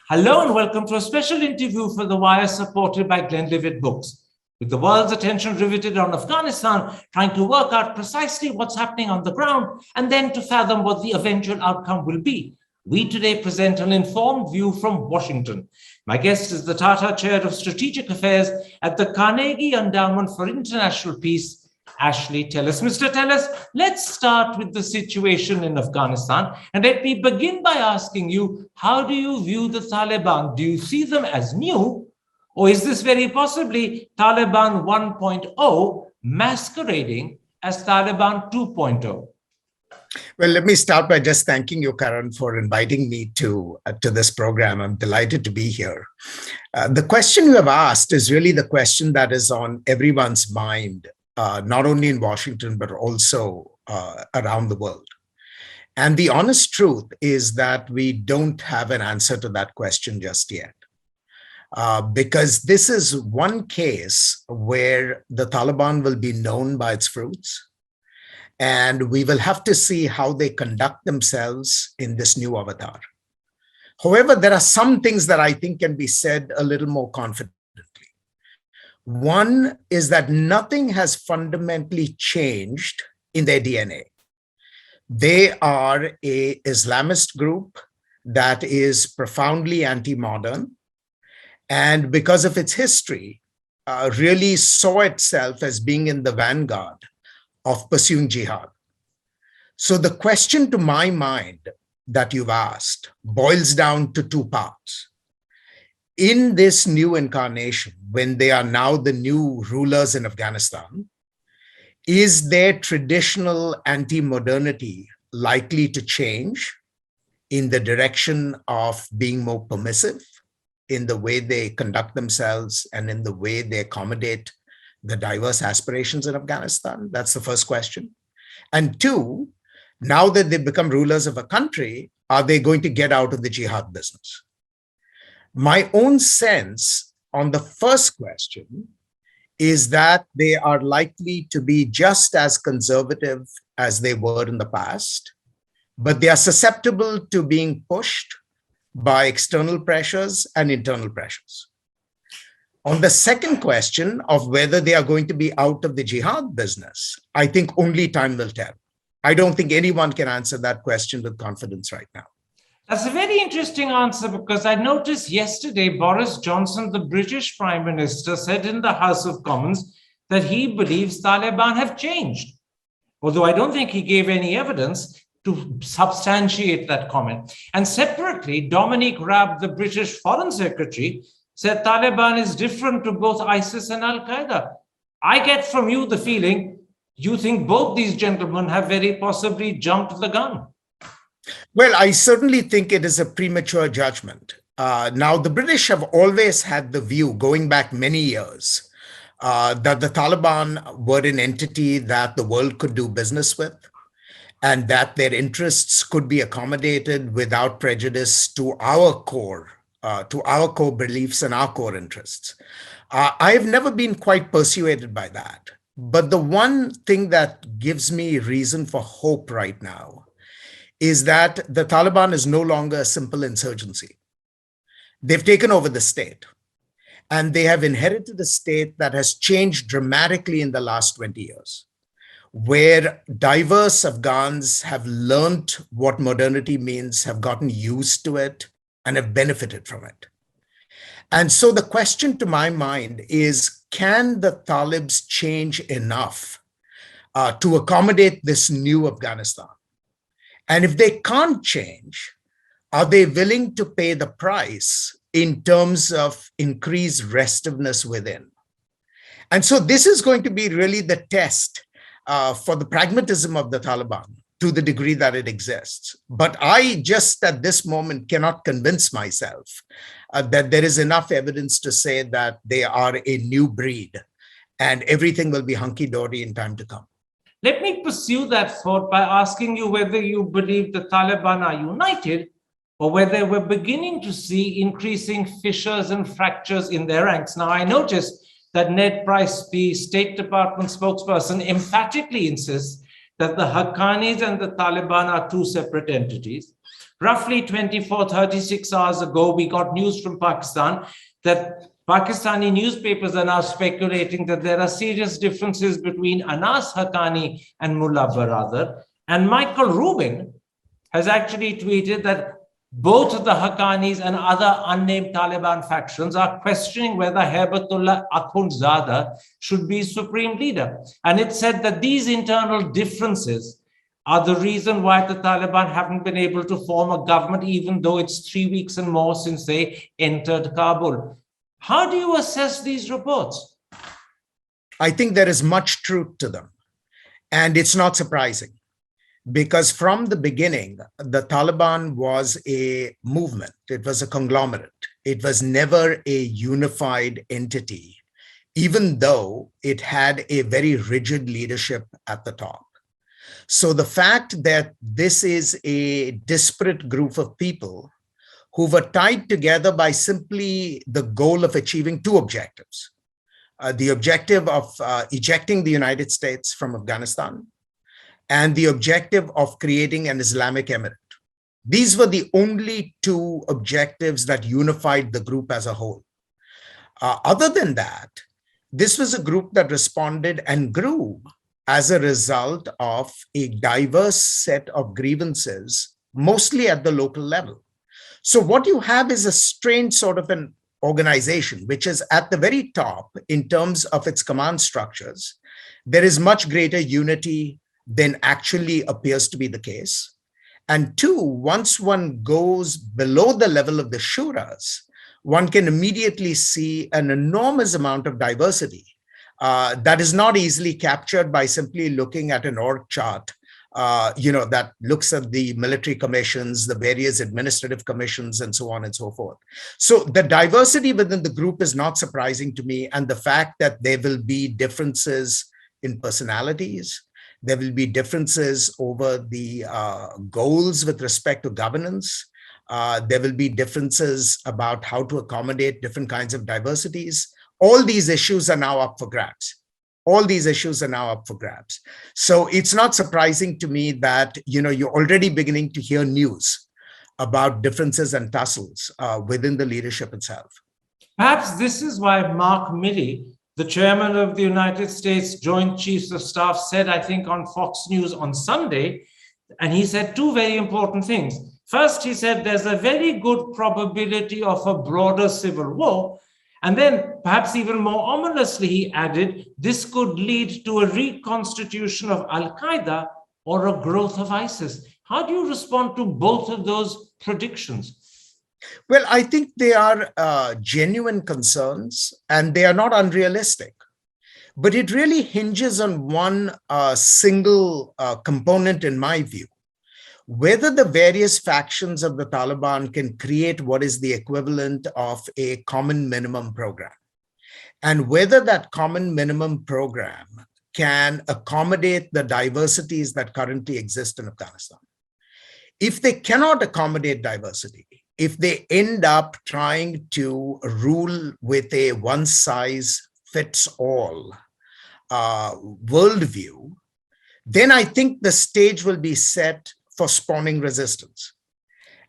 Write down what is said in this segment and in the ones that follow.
Hello and welcome to a special interview for The Wire supported by Glenlivet Books. With the world's attention riveted on Afghanistan, trying to work out precisely what's happening on the ground and then to fathom what the eventual outcome will be, we today present an informed view from Washington. My guest is the Tata Chair of Strategic Affairs at the Carnegie Endowment for International Peace, Ashley Tellis. Mr. Tellis, let's start with the situation in Afghanistan. And let me begin by asking you, how do you view the Taliban? Do you see them as new? Or is this very possibly Taliban 1.0 masquerading as Taliban 2.0? Well, let me start by just thanking you, Karan, for inviting me to this program. I'm delighted to be here. The question you have asked is really the question that is on everyone's mind, not only in Washington, but also around the world. And the honest truth is that we don't have an answer to that question just yet. Because this is one case where the Taliban will be known by its fruits. And we will have to see how they conduct themselves in this new avatar. However, there are some things that I think can be said a little more confidently. One is that nothing has fundamentally changed in their DNA. They are an Islamist group that is profoundly anti-modern, and because of its history, really saw itself as being in the vanguard of pursuing jihad. So the question to my mind that you've asked boils down to two parts. In this new incarnation, when they are now the new rulers in Afghanistan, is their traditional anti-modernity likely to change in the direction of being more permissive in the way they conduct themselves and in the way they accommodate the diverse aspirations in Afghanistan? That's the first question. And two, now that they've become rulers of a country, are they going to get out of the jihad business? My own sense on the first question is that they are likely to be just as conservative as they were in the past, but they are susceptible to being pushed by external pressures and internal pressures. On the second question of whether they are going to be out of the jihad business, I think only time will tell. I don't think anyone can answer that question with confidence right now. That's a very interesting answer, because I noticed yesterday Boris Johnson, the British Prime Minister, said in the House of Commons that he believes Taliban have changed. Although I don't think he gave any evidence to substantiate that comment. And separately, Dominic Raab, the British Foreign Secretary, said Taliban is different to both ISIS and Al-Qaeda. I get from you the feeling you think both these gentlemen have very possibly jumped the gun. Well, I certainly think it is a premature judgment. Now, the British have always had the view, going back many years, that the Taliban were an entity that the world could do business with, and that their interests could be accommodated without prejudice to our core beliefs and our core interests. I have never been quite persuaded by that. But the one thing that gives me reason for hope right now is that the Taliban is no longer a simple insurgency. They've taken over the state, and they have inherited a state that has changed dramatically in the last 20 years, where diverse Afghans have learned what modernity means, have gotten used to it, and have benefited from it. And so the question to my mind is, can the Talibs change enough to accommodate this new Afghanistan? And if they can't change, are they willing to pay the price in terms of increased restiveness within? And so this is going to be really the test for the pragmatism of the Taliban to the degree that it exists. But I just at this moment cannot convince myself that there is enough evidence to say that they are a new breed and everything will be hunky-dory in time to come. Let me pursue that thought by asking you whether you believe the Taliban are united or whether we're beginning to see increasing fissures and fractures in their ranks. Now, I noticed that Ned Price, the State Department spokesperson, emphatically insists that the Haqqanis and the Taliban are two separate entities. roughly 24, 36 hours ago, we got news from Pakistan that Pakistani newspapers are now speculating that there are serious differences between Anas Haqqani and Mullah Baradar. And Michael Rubin has actually tweeted that both the Haqqanis and other unnamed Taliban factions are questioning whether Haibatullah Akhundzada should be supreme leader. And it said that these internal differences are the reason why the Taliban haven't been able to form a government, even though it's 3 weeks and more since they entered Kabul. How do you assess these reports? I think there is much truth to them. And it's not surprising. Because from the beginning, the Taliban was a movement. It was a conglomerate. It was never a unified entity, even though it had a very rigid leadership at the top. So the fact that this is a disparate group of people who were tied together by simply the goal of achieving two objectives. The objective of ejecting the United States from Afghanistan, and the objective of creating an Islamic emirate. These were the only two objectives that unified the group as a whole. Other than that, this was a group that responded and grew as a result of a diverse set of grievances, mostly at the local level. So what you have is a strange sort of an organization, which is at the very top in terms of its command structures. There is much greater unity than actually appears to be the case. And two, once one goes below the level of the shuras, one can immediately see an enormous amount of diversity that is not easily captured by simply looking at an org chart, that looks at the military commissions, the various administrative commissions, and so on and so forth. So the diversity within the group is not surprising to me. And the fact that there will be differences in personalities, there will be differences over the goals with respect to governance. There will be differences about how to accommodate different kinds of diversities. All these issues are now up for grabs. So it's not surprising to me that, you're already beginning to hear news about differences and tussles within the leadership itself. Perhaps this is why Mark Milley, the chairman of the United States Joint Chiefs of Staff, said, I think, on Fox News on Sunday, and he said two very important things. First, he said there's a very good probability of a broader civil war. And then, perhaps even more ominously, he added, this could lead to a reconstitution of Al-Qaeda or a growth of ISIS. How do you respond to both of those predictions? Well, I think they are genuine concerns and they are not unrealistic. But it really hinges on one single component, in my view, whether the various factions of the Taliban can create what is the equivalent of a common minimum program, and whether that common minimum program can accommodate the diversities that currently exist in Afghanistan. If they cannot accommodate diversity, if they end up trying to rule with a one-size-fits-all worldview, then I think the stage will be set for spawning resistance.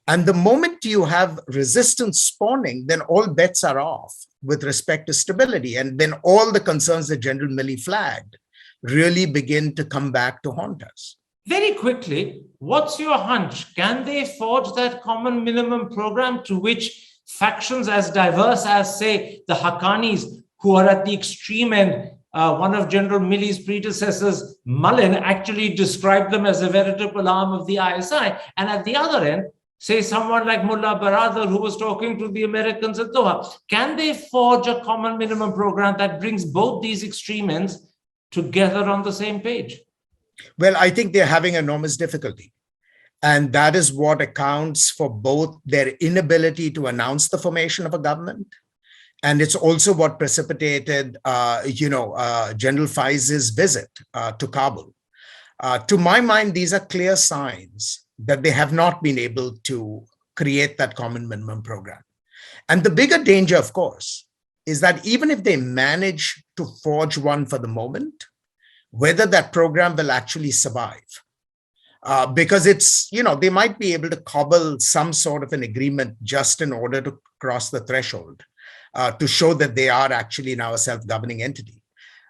And the moment you have resistance spawning, then all bets are off with respect to stability. And then all the concerns that General Milley flagged really begin to come back to haunt us. Very quickly, what's your hunch? Can they forge that common minimum program to which factions as diverse as, say, the Haqqanis, who are at the extreme end, one of General Milley's predecessors, Mullen, actually described them as a veritable arm of the ISI. And at the other end, say someone like Mullah Baradar, who was talking to the Americans at Doha, can they forge a common minimum program that brings both these extreme ends together on the same page? Well, I think they're having enormous difficulty. And that is what accounts for both their inability to announce the formation of a government. And it's also what precipitated, General Faiez's visit to Kabul. To my mind, these are clear signs that they have not been able to create that common minimum program. And the bigger danger, of course, is that even if they manage to forge one for the moment, whether that program will actually survive. because it's, they might be able to cobble some sort of an agreement just in order to cross the threshold, to show that they are actually now a self-governing entity.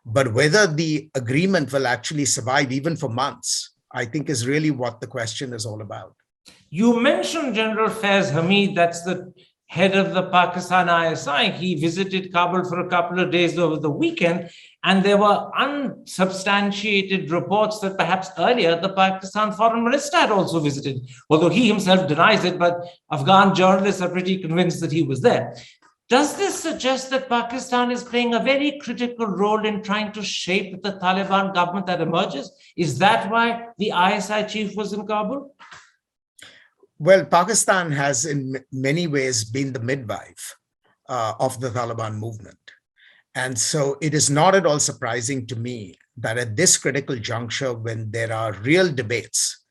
But whether the agreement will actually survive even for months, I think is really what the question is all about. You mentioned General Faiz Hamid, that's the head of the Pakistan ISI. He visited Kabul for a couple of days over the weekend, and there were unsubstantiated reports that perhaps earlier the Pakistan foreign minister had also visited, although he himself denies it, but Afghan journalists are pretty convinced that he was there. Does this suggest that Pakistan is playing a very critical role in trying to shape the Taliban government that emerges? Is that why the ISI chief was in Kabul? Well, Pakistan has in many ways been the midwife of the Taliban movement. And so it is not at all surprising to me that at this critical juncture, when there are real debates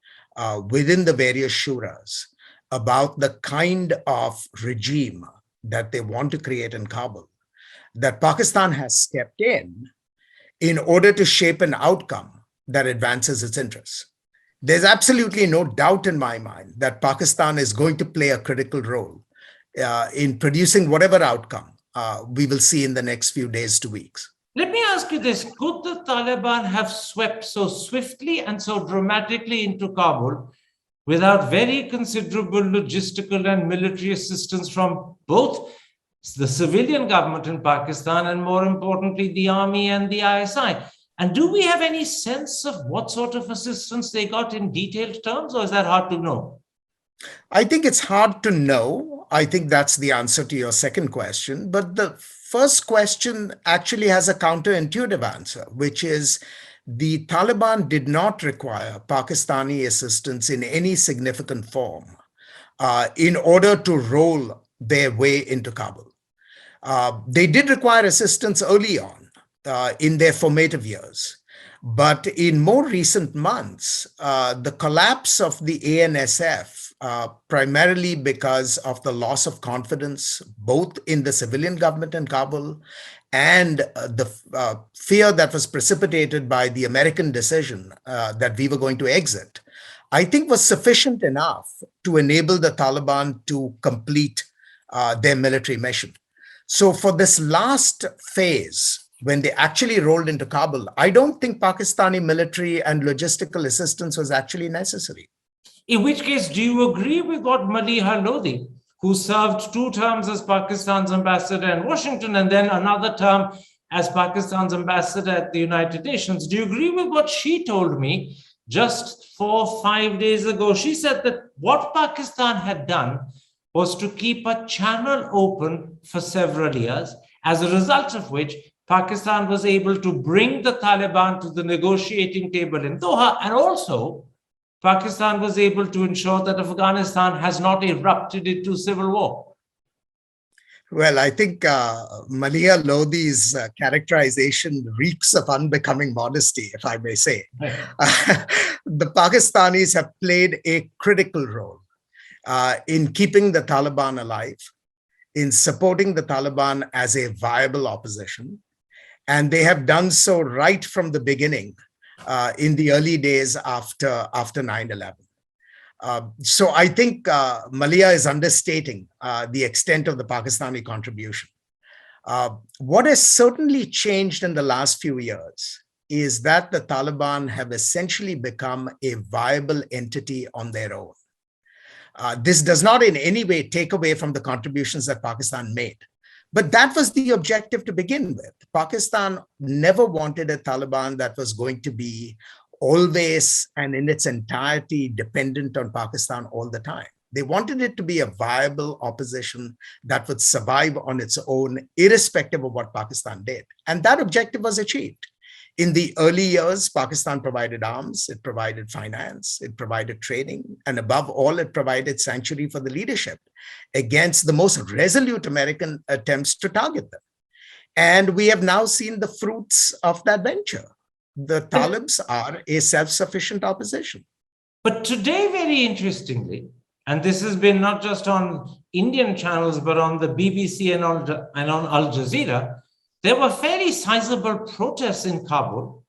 within the various shuras about the kind of regime that they want to create in Kabul, that Pakistan has stepped in order to shape an outcome that advances its interests. There's absolutely no doubt in my mind that Pakistan is going to play a critical role in producing whatever outcome we will see in the next few days to weeks. Let me ask you this. Could the Taliban have swept so swiftly and so dramatically into Kabul without very considerable logistical and military assistance from both the civilian government in Pakistan and, more importantly, the army and the ISI? And do we have any sense of what sort of assistance they got in detailed terms, or is that hard to know? I think it's hard to know. I think that's the answer to your second question. But the first question actually has a counterintuitive answer, which is the Taliban did not require Pakistani assistance in any significant form in order to roll their way into Kabul. They did require assistance early on in their formative years. But in more recent months, the collapse of the ANSF, primarily because of the loss of confidence, both in the civilian government in Kabul and the fear that was precipitated by the American decision that we were going to exit, I think was sufficient enough to enable the Taliban to complete their military mission. So for this last phase, when they actually rolled into Kabul, I don't think Pakistani military and logistical assistance was actually necessary. In which case, do you agree with what Maleeha Lodhi, who served 2 terms as Pakistan's ambassador in Washington and then another term as Pakistan's ambassador at the United Nations, do you agree with what she told me just 4 or 5 days ago? She said that what Pakistan had done was to keep a channel open for several years, as a result of which Pakistan was able to bring the Taliban to the negotiating table in Doha, and also Pakistan was able to ensure that Afghanistan has not erupted into civil war. Well, I think Maleeha Lodhi's characterization reeks of unbecoming modesty, if I may say. The Pakistanis have played a critical role in keeping the Taliban alive, in supporting the Taliban as a viable opposition. And they have done so right from the beginning in the early days after 9/11. So I think Maleeha is understating the extent of the Pakistani contribution. What has certainly changed in the last few years is that the Taliban have essentially become a viable entity on their own. This does not in any way take away from the contributions that Pakistan made. But that was the objective to begin with. Pakistan never wanted a Taliban that was going to be always and in its entirety dependent on Pakistan all the time. They wanted it to be a viable opposition that would survive on its own, irrespective of what Pakistan did. And that objective was achieved. In the early years, Pakistan provided arms, it provided finance, it provided training, and above all, it provided sanctuary for the leadership against the most resolute American attempts to target them. And we have now seen the fruits of that venture. The Talibs are a self-sufficient opposition. But today, very interestingly, and this has been not just on Indian channels, but on the BBC and on Al Jazeera, there were fairly sizable protests in Kabul.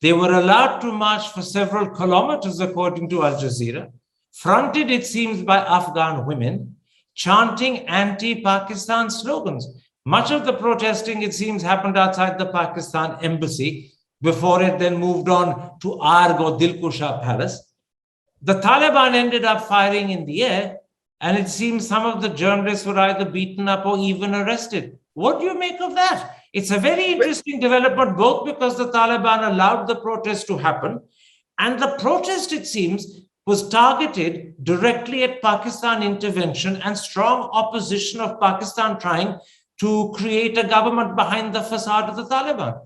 They were allowed to march for several kilometers, according to Al Jazeera, fronted, it seems, by Afghan women, chanting anti-Pakistan slogans. Much of the protesting, it seems, happened outside the Pakistan embassy before it then moved on to Arg or Dilkusha Palace. The Taliban ended up firing in the air, and it seems some of the journalists were either beaten up or even arrested. What do you make of that? It's a very interesting development, both because the Taliban allowed the protest to happen, and the protest, it seems, was targeted directly at Pakistan intervention and strong opposition of Pakistan trying to create a government behind the facade of the Taliban.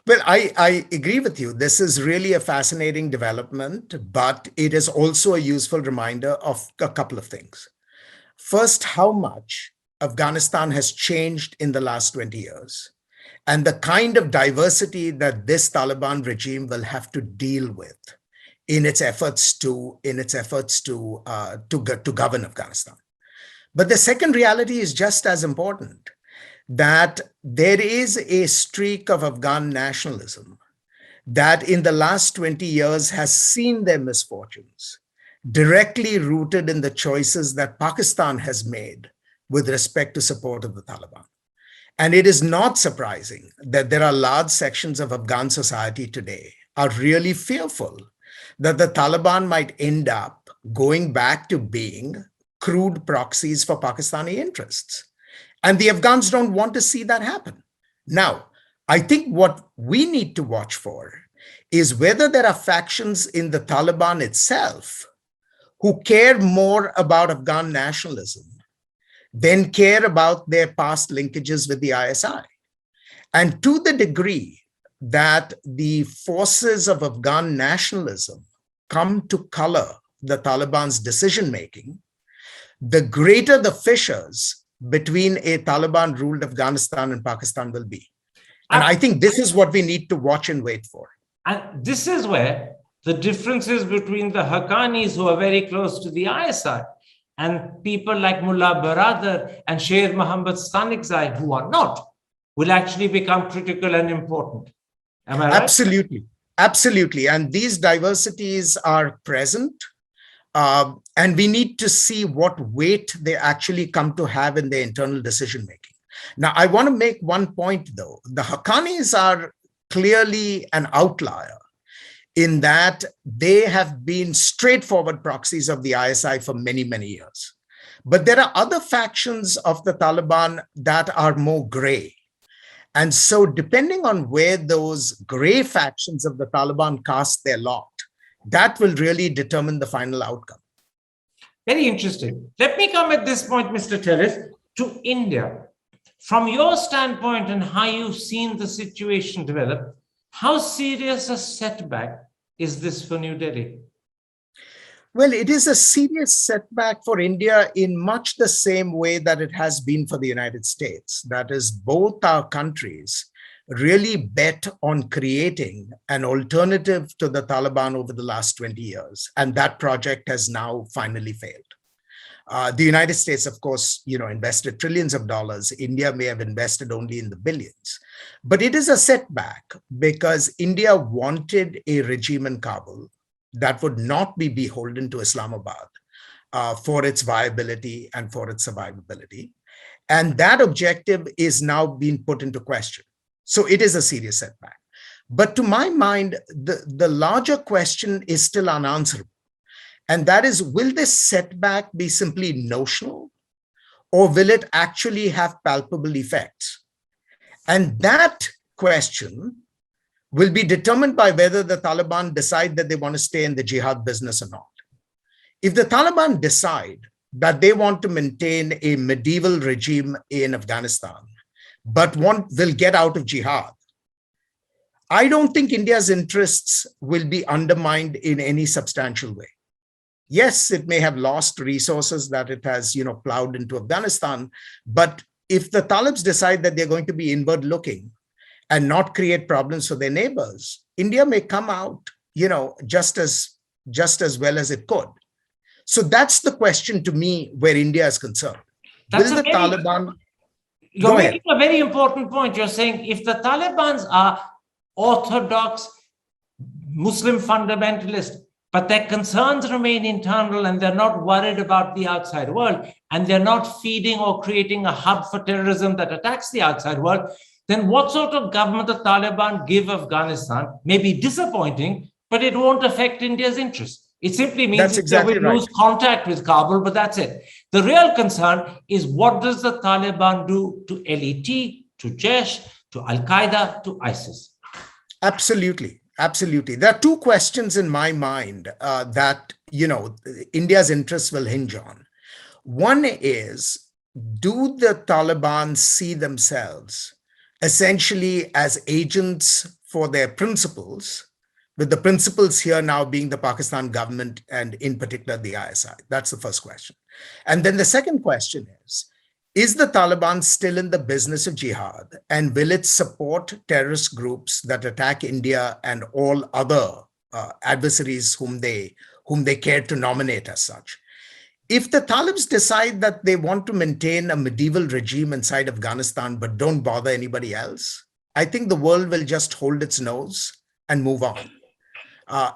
Well, I agree with you. This is really a fascinating development, but it is also a useful reminder of a couple of things. First, how much Afghanistan has changed in the last 20 years, and the kind of diversity that this Taliban regime will have to deal with in its efforts to govern Afghanistan. But the second reality is just as important, that there is a streak of Afghan nationalism that in the last 20 years has seen their misfortunes directly rooted in the choices that Pakistan has made with respect to support of the Taliban. And it is not surprising that there are large sections of Afghan society today are really fearful that the Taliban might end up going back to being crude proxies for Pakistani interests. And the Afghans don't want to see that happen. Now, I think what we need to watch for is whether there are factions in the Taliban itself who care more about Afghan nationalism than care about their past linkages with the ISI. And to the degree that the forces of Afghan nationalism come to color the Taliban's decision-making, the greater the fissures between a Taliban-ruled Afghanistan and Pakistan will be. And I think this is what we need to watch and wait for. And this is where the differences between the Haqqanis, who are very close to the ISI, and people like Mullah Baradar and Sher Mohammad Stanikzai, who are not, will actually become critical and important. Am I right? Absolutely. Absolutely. And these diversities are present. And we need to see what weight they actually come to have in their internal decision-making. Now, I want to make one point, though. The Haqqanis are clearly an outlier in that they have been straightforward proxies of the ISI for many, many years. But there are other factions of the Taliban that are more gray. And so depending on where those gray factions of the Taliban cast their lot, that will really determine the final outcome. Very interesting. Let me come at this point, Mr. Tellis, to India. From your standpoint and how you've seen the situation develop, how serious a setback is this for New Delhi? Well, it is a serious setback for India in much the same way that it has been for the United States. That is, both our countries really bet on creating an alternative to the Taliban over the last 20 years. And that project has now finally failed. The United States, of course, invested trillions of dollars. India may have invested only in the billions. But it is a setback because India wanted a regime in Kabul that would not be beholden to Islamabad for its viability and for its survivability. And that objective is now being put into question. So it is a serious setback. But to my mind, the larger question is still unanswerable. And that is, will this setback be simply notional, or will it actually have palpable effects? And that question will be determined by whether the Taliban decide that they want to stay in the jihad business or not. If the Taliban decide that they want to maintain a medieval regime in Afghanistan, but will get out of jihad, I don't think India's interests will be undermined in any substantial way. Yes, it may have lost resources that it has, plowed into Afghanistan, but if the Talibs decide that they're going to be inward looking and not create problems for their neighbors, India may come out, just as well as it could. So that's the question to me where India is concerned. Will the Taliban... You're making a very important point. You're saying if the Talibans are orthodox, Muslim fundamentalist, but their concerns remain internal and they're not worried about the outside world, and they're not feeding or creating a hub for terrorism that attacks the outside world, then what sort of government the Taliban give Afghanistan may be disappointing, but it won't affect India's interests. It simply means That's exactly they will lose contact with Kabul, but that's it. The real concern is, what does the Taliban do to LET, to Jaish, to Al-Qaeda, to ISIS? Absolutely. Absolutely. There are two questions in my mind that, India's interests will hinge on. One is, do the Taliban see themselves essentially as agents for their principles, with the principles here now being the Pakistan government and in particular the ISI? That's the first question. And then the second question is the Taliban still in the business of jihad, and will it support terrorist groups that attack India and all other adversaries whom they care to nominate as such? If the Talibs decide that they want to maintain a medieval regime inside Afghanistan but don't bother anybody else, I think the world will just hold its nose and move on.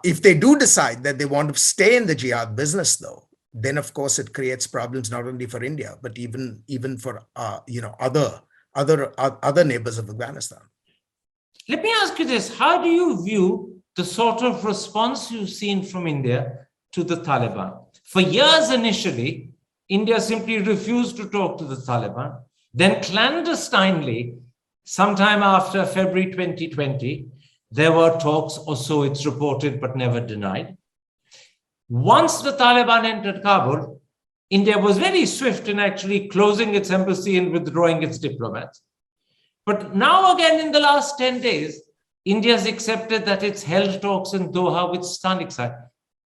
If they do decide that they want to stay in the jihad business, though, then of course it creates problems not only for India but even for other neighbors of Afghanistan. Let me ask you this: how do you view the sort of response you've seen from India to the Taliban? For years initially, India simply refused to talk to the Taliban. Then clandestinely, sometime after February 2020, there were talks, or so it's reported, but never denied. Once the Taliban entered Kabul, India was very swift in actually closing its embassy and withdrawing its diplomats. But now again, in the last 10 days, India has accepted that it's held talks in Doha with Stanik side.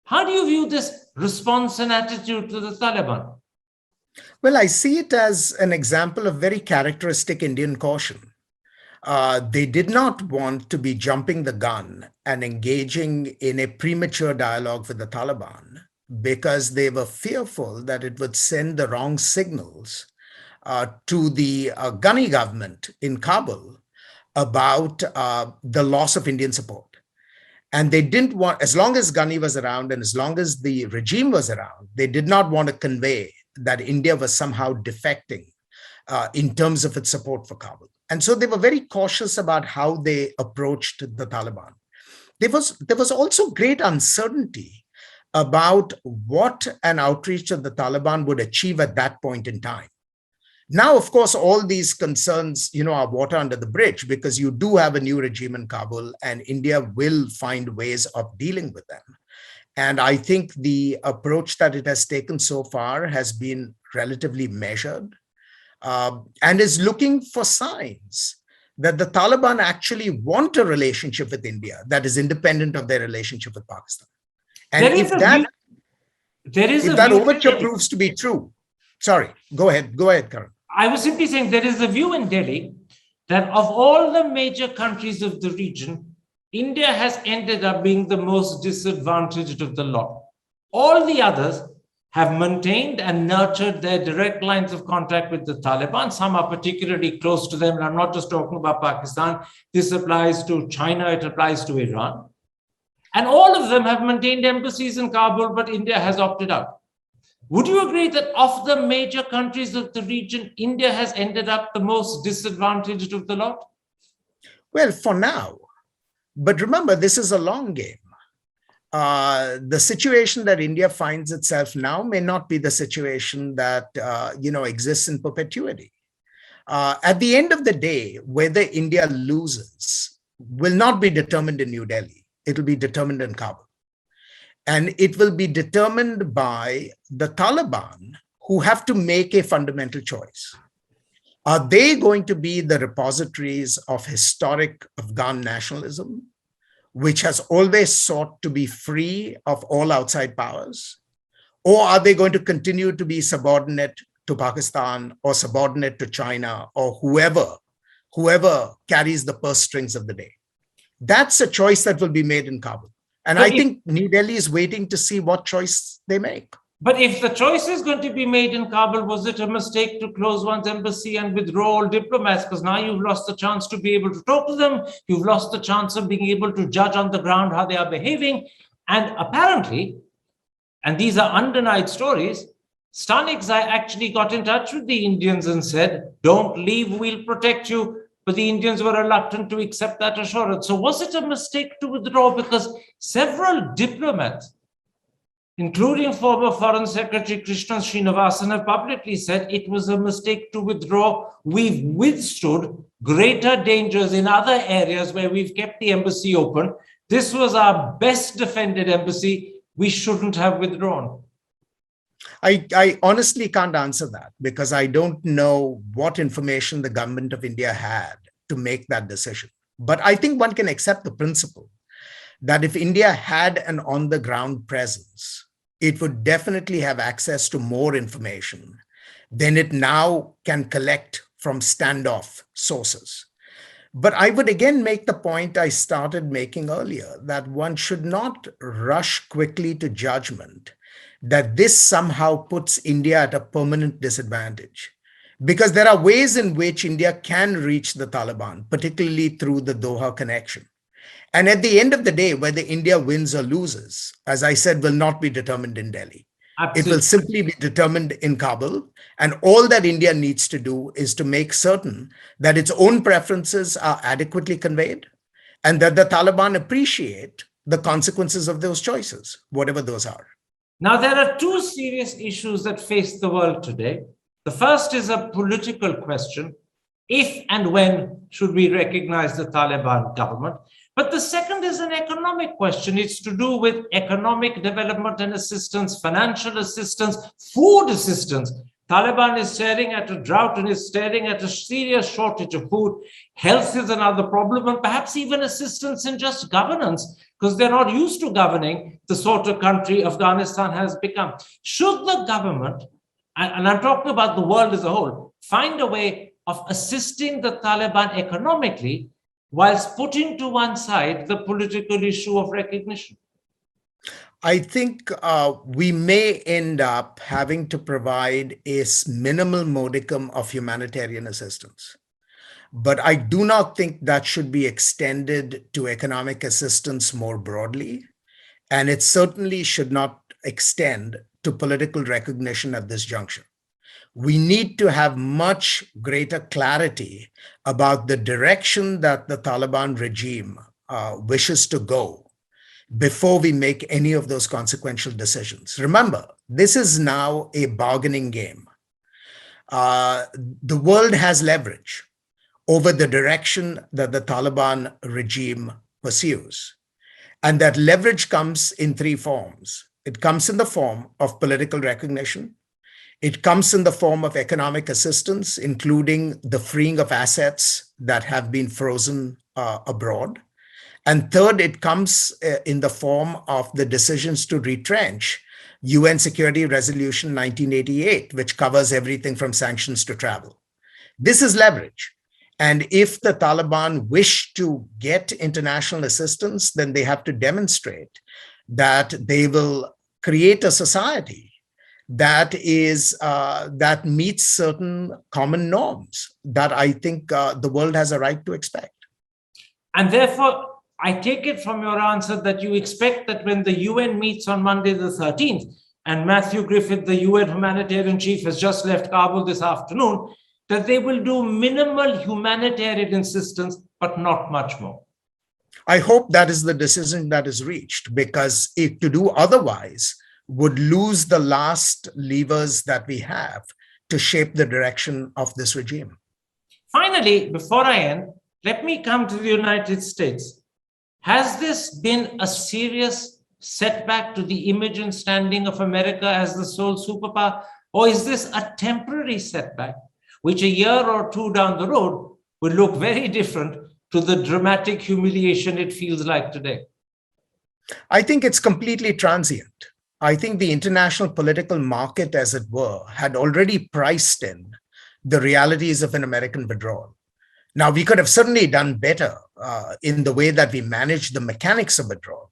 How do you view this response and attitude to the Taliban? Well, I see it as an example of very characteristic Indian caution. They did not want to be jumping the gun and engaging in a premature dialogue with the Taliban because they were fearful that it would send the wrong signals to the Ghani government in Kabul about the loss of Indian support. And they didn't want, as long as Ghani was around and as long as the regime was around, they did not want to convey that India was somehow defecting in terms of its support for Kabul. And so they were very cautious about how they approached the Taliban. There was also great uncertainty about what an outreach of the Taliban would achieve at that point in time. Now, of course, all these concerns, are water under the bridge because you do have a new regime in Kabul and India will find ways of dealing with them. And I think the approach that it has taken so far has been relatively measured and is looking for signs that the Taliban actually want a relationship with India that is independent of their relationship with Pakistan. And if that overture proves to be true, sorry, go ahead, Karan. I was simply saying there is a view in Delhi that of all the major countries of the region, India has ended up being the most disadvantaged of the lot. All the others have maintained and nurtured their direct lines of contact with the Taliban. Some are particularly close to them. And I'm not just talking about Pakistan. This applies to China. It applies to Iran. And all of them have maintained embassies in Kabul, but India has opted out. Would you agree that of the major countries of the region, India has ended up the most disadvantaged of the lot? Well, for now. But remember, this is a long game. The situation that India finds itself now may not be the situation that exists in perpetuity. At the end of the day, whether India loses will not be determined in New Delhi. It will be determined in Kabul. And it will be determined by the Taliban, who have to make a fundamental choice. Are they going to be the repositories of historic Afghan nationalism, which has always sought to be free of all outside powers? Or are they going to continue to be subordinate to Pakistan or subordinate to China or whoever carries the purse strings of the day? That's a choice that will be made in Kabul. And I think New Delhi is waiting to see what choice they make. But if the choice is going to be made in Kabul, was it a mistake to close one's embassy and withdraw all diplomats? Because now you've lost the chance to be able to talk to them. You've lost the chance of being able to judge on the ground how they are behaving. And apparently, and these are undenied stories, Stanixai actually got in touch with the Indians and said, don't leave, we'll protect you. But the Indians were reluctant to accept that assurance. So was it a mistake to withdraw? Because several diplomats, including former Foreign Secretary Krishna Srinivasan, have publicly said it was a mistake to withdraw. We've withstood greater dangers in other areas where we've kept the embassy open. This was our best defended embassy. We shouldn't have withdrawn. I honestly can't answer that because I don't know what information the government of India had to make that decision. But I think one can accept the principle that if India had an on-the-ground presence, it would definitely have access to more information than it now can collect from standoff sources. But I would again make the point I started making earlier, that one should not rush quickly to judgment that this somehow puts India at a permanent disadvantage. Because there are ways in which India can reach the Taliban, particularly through the Doha connection. And at the end of the day, whether India wins or loses, as I said, will not be determined in Delhi. Absolutely. It will simply be determined in Kabul. And all that India needs to do is to make certain that its own preferences are adequately conveyed and that the Taliban appreciate the consequences of those choices, whatever those are. Now, there are two serious issues that face the world today. The first is a political question. If and when should we recognize the Taliban government? But the second is an economic question. It's to do with economic development and assistance, financial assistance, food assistance. Taliban is staring at a drought and is staring at a serious shortage of food. Health is another problem, and perhaps even assistance in just governance, because they're not used to governing the sort of country Afghanistan has become. Should the government, and I'm talking about the world as a whole, find a way of assisting the Taliban economically whilst putting to one side the political issue of recognition? I think we may end up having to provide a minimal modicum of humanitarian assistance. But I do not think that should be extended to economic assistance more broadly. And it certainly should not extend to political recognition at this juncture. We need to have much greater clarity about the direction that the Taliban regime wishes to go before we make any of those consequential decisions. Remember, this is now a bargaining game. The world has leverage over the direction that the Taliban regime pursues. And that leverage comes in three forms. It comes in the form of political recognition. It comes in the form of economic assistance, including the freeing of assets that have been frozen abroad. And third, it comes in the form of the decisions to retrench UN Security Resolution 1988, which covers everything from sanctions to travel. This is leverage. And if the Taliban wish to get international assistance, then they have to demonstrate that they will create a society that meets certain common norms that I think the world has a right to expect. And therefore, I take it from your answer that you expect that when the UN meets on Monday the 13th, and Matthew Griffith, the UN humanitarian chief, has just left Kabul this afternoon, that they will do minimal humanitarian assistance, but not much more. I hope that is the decision that is reached, because if to do otherwise would lose the last levers that we have to shape the direction of this regime. Finally, before I end, let me come to the United States. Has this been a serious setback to the image and standing of America as the sole superpower? Or is this a temporary setback, which a year or two down the road will look very different to the dramatic humiliation it feels like today? I think it's completely transient. I think the international political market, as it were, had already priced in the realities of an American withdrawal. Now, we could have certainly done better in the way that we managed the mechanics of withdrawal.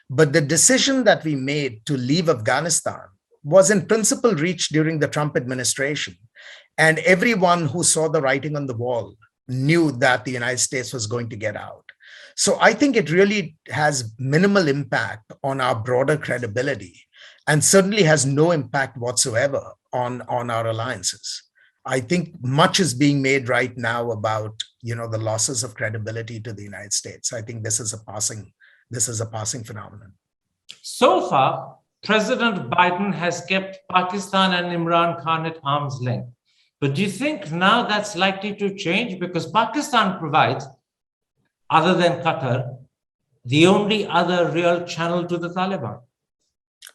But the decision that we made to leave Afghanistan was in principle reached during the Trump administration. And everyone who saw the writing on the wall knew that the United States was going to get out. So I think it really has minimal impact on our broader credibility and certainly has no impact whatsoever on our alliances. I think much is being made right now about, the losses of credibility to the United States. I think this is a passing phenomenon. So far, President Biden has kept Pakistan and Imran Khan at arm's length. But do you think now that's likely to change? Because Pakistan provides, other than Qatar, the only other real channel to the Taliban.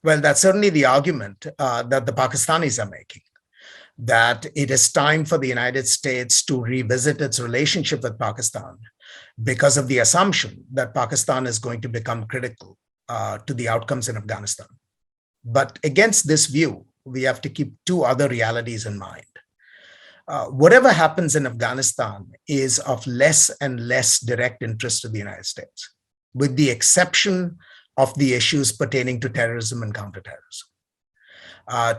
Well, that's certainly the argument that the Pakistanis are making, that it is time for the United States to revisit its relationship with Pakistan because of the assumption that Pakistan is going to become critical to the outcomes in Afghanistan. But against this view, we have to keep two other realities in mind. Whatever happens in Afghanistan is of less and less direct interest to the United States, with the exception of the issues pertaining to terrorism and counterterrorism.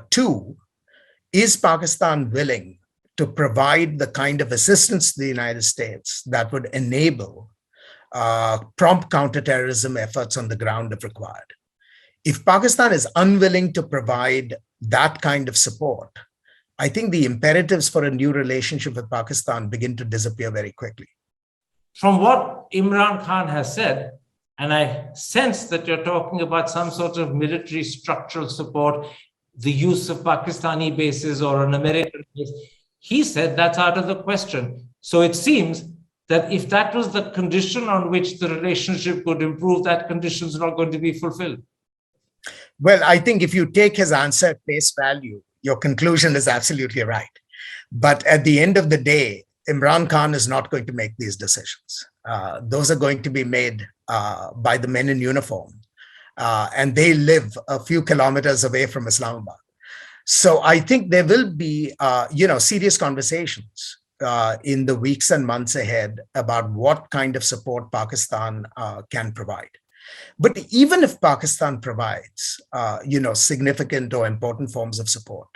Two, is Pakistan willing to provide the kind of assistance to the United States that would enable prompt counterterrorism efforts on the ground if required? If Pakistan is unwilling to provide that kind of support, I think the imperatives for a new relationship with Pakistan begin to disappear very quickly. From what Imran Khan has said, and I sense that you're talking about some sort of military structural support, the use of Pakistani bases or an American base, he said that's out of the question. So it seems that if that was the condition on which the relationship could improve, that condition is not going to be fulfilled. Well, I think if you take his answer at face value, your conclusion is absolutely right. But at the end of the day, Imran Khan is not going to make these decisions. Those are going to be made by the men in uniform. And they live a few kilometers away from Islamabad. So I think there will be, serious conversations in the weeks and months ahead about what kind of support Pakistan can provide. But even if Pakistan provides, significant or important forms of support,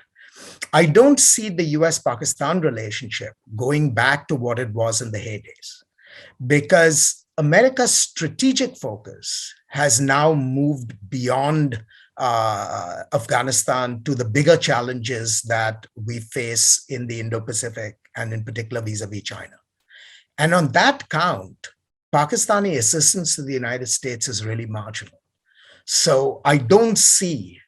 I don't see the US-Pakistan relationship going back to what it was in the heydays, because America's strategic focus has now moved beyond Afghanistan to the bigger challenges that we face in the Indo-Pacific and in particular vis-a-vis China. And on that count, Pakistani assistance to the United States is really marginal. So I don't see,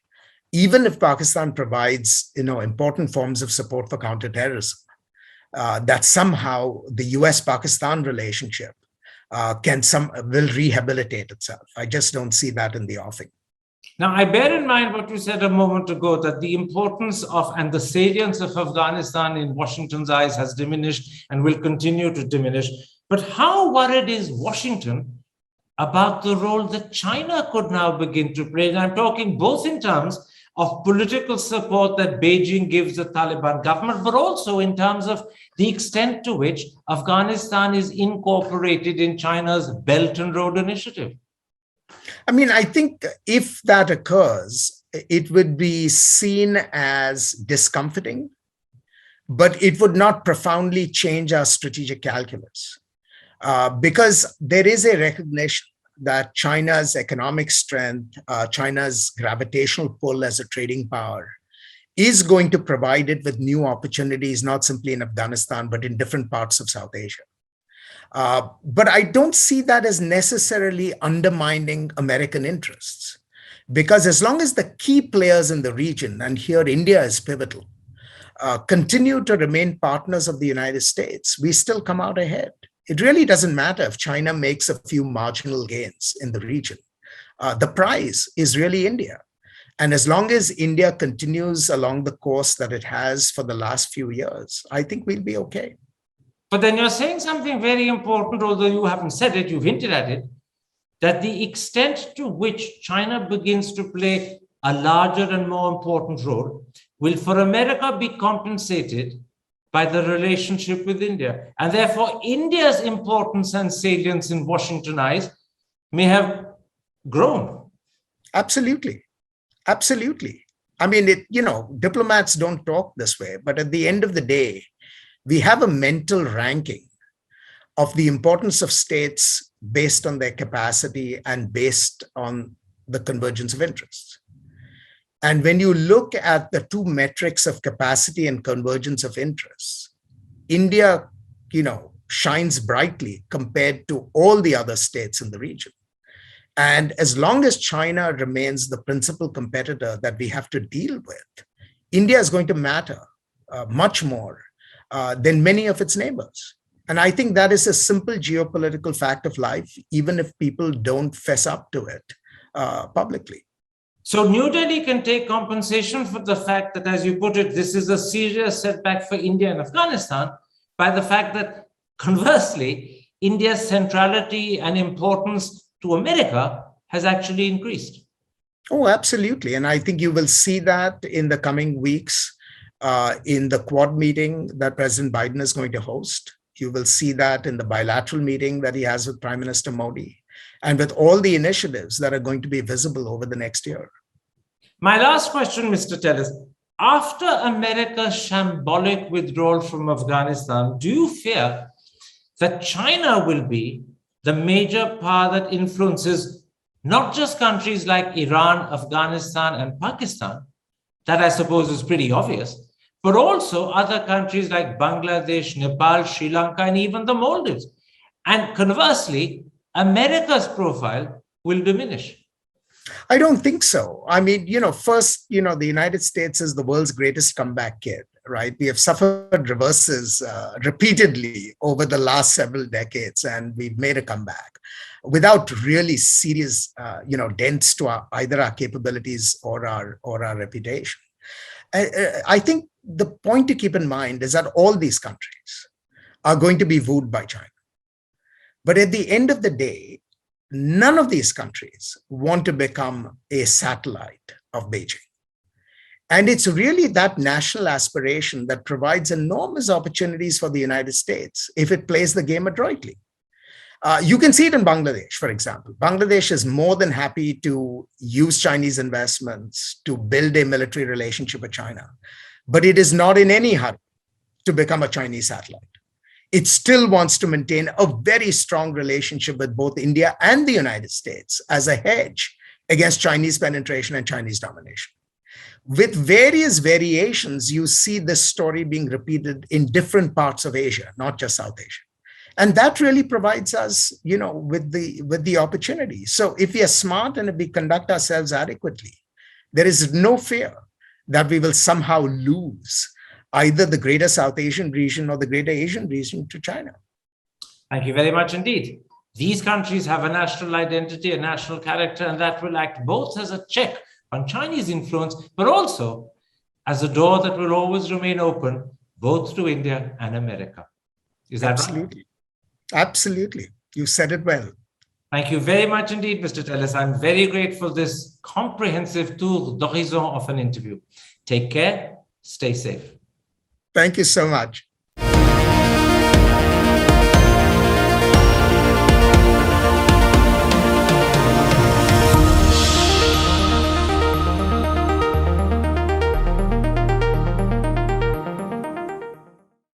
even if Pakistan provides, important forms of support for counterterrorism, that somehow the US-Pakistan relationship will rehabilitate itself. I just don't see that in the offing. Now, I bear in mind what you said a moment ago, that the importance of and the salience of Afghanistan in Washington's eyes has diminished and will continue to diminish. But how worried is Washington about the role that China could now begin to play? And I'm talking both in terms of political support that Beijing gives the Taliban government, but also in terms of the extent to which Afghanistan is incorporated in China's Belt and Road Initiative. I mean, I think if that occurs, it would be seen as discomforting, but it would not profoundly change our strategic calculus, because there is a recognition that China's economic strength, China's gravitational pull as a trading power, is going to provide it with new opportunities, not simply in Afghanistan, but in different parts of South Asia. But I don't see that as necessarily undermining American interests, because as long as the key players in the region, and here India is pivotal, continue to remain partners of the United States, we still come out ahead. It really doesn't matter if China makes a few marginal gains in the region. The prize is really India. And as long as India continues along the course that it has for the last few years, I think we'll be okay. But then you're saying something very important, although you haven't said it, you've hinted at it, that the extent to which China begins to play a larger and more important role will for America be compensated by the relationship with India. And therefore, India's importance and salience in Washington eyes may have grown. Absolutely. Absolutely. I mean, diplomats don't talk this way, but at the end of the day, we have a mental ranking of the importance of states based on their capacity and based on the convergence of interests. And when you look at the two metrics of capacity and convergence of interests, India, shines brightly compared to all the other states in the region. And as long as China remains the principal competitor that we have to deal with, India is going to matter much more than many of its neighbors. And I think that is a simple geopolitical fact of life, even if people don't fess up to it publicly. So New Delhi can take compensation for the fact that, as you put it, this is a serious setback for India and Afghanistan by the fact that, conversely, India's centrality and importance to America has actually increased. Oh, absolutely. And I think you will see that in the coming weeks in the Quad meeting that President Biden is going to host. You will see that in the bilateral meeting that he has with Prime Minister Modi, and with all the initiatives that are going to be visible over the next year. My last question, Mr. Tellis. After America's shambolic withdrawal from Afghanistan, do you fear that China will be the major power that influences not just countries like Iran, Afghanistan, and Pakistan, that I suppose is pretty obvious, but also other countries like Bangladesh, Nepal, Sri Lanka, and even the Maldives? And conversely, America's profile will diminish. I don't think so. I mean, first, the United States is the world's greatest comeback kid, right? We have suffered reverses repeatedly over the last several decades, and we've made a comeback without really serious, dents to either our capabilities or our reputation. I think the point to keep in mind is that all these countries are going to be wooed by China. But at the end of the day, none of these countries want to become a satellite of Beijing. And it's really that national aspiration that provides enormous opportunities for the United States if it plays the game adroitly. You can see it in Bangladesh, for example. Bangladesh is more than happy to use Chinese investments to build a military relationship with China, but it is not in any hurry to become a Chinese satellite. It still wants to maintain a very strong relationship with both India and the United States as a hedge against Chinese penetration and Chinese domination. With various variations, you see this story being repeated in different parts of Asia, not just South Asia. And that really provides us, with the opportunity. So if we are smart and if we conduct ourselves adequately, there is no fear that we will somehow lose either the greater South Asian region or the greater Asian region to China. Thank you very much indeed. These countries have a national identity, a national character, and that will act both as a check on Chinese influence, but also as a door that will always remain open, both to India and America. Is that Absolutely. Right? Absolutely. You said it well. Thank you very much indeed, Mr. Tellis. I'm very grateful for this comprehensive tour d'horizon of an interview. Take care. Stay safe. Thank you so much.